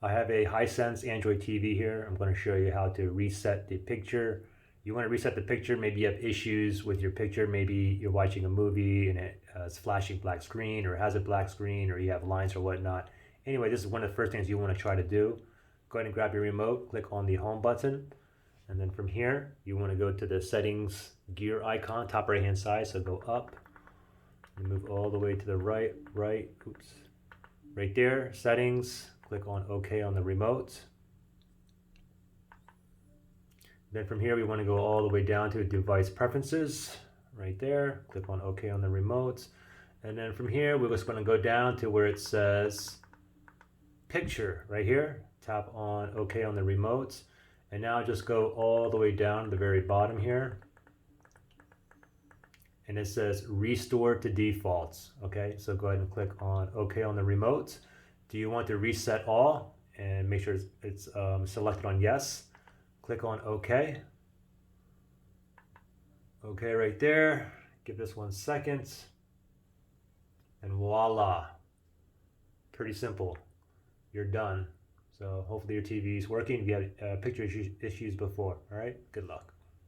I have a Hisense Android TV here. I'm going to show you how to reset the picture. You want to reset the picture, maybe you have issues with your picture, maybe you're watching a movie and it's flashing black screen or has a black screen or you have lines or whatnot. Anyway, this is one of the first things you want to try to do. Go ahead and grab your remote, click on the home button, and then from here, you want to go to the settings gear icon, top right hand side, so go up and move all the way to the right, right there, settings, click on OK on the remote. Then from here, we want to go all the way down to device preferences, right there, click on OK on the remote. And then from here, we're just going to go down to where it says picture, right here, tap on OK on the remote. And now just go all the way down to the very bottom here. And it says restore to defaults. Okay, so go ahead and click on OK on the remote. Do you want to reset all? And make sure it's selected on yes. Click on OK. OK right there. Give this 1 second. And voila. Pretty simple. You're done. So hopefully your TV is working. If you had picture issues before. All right, good luck.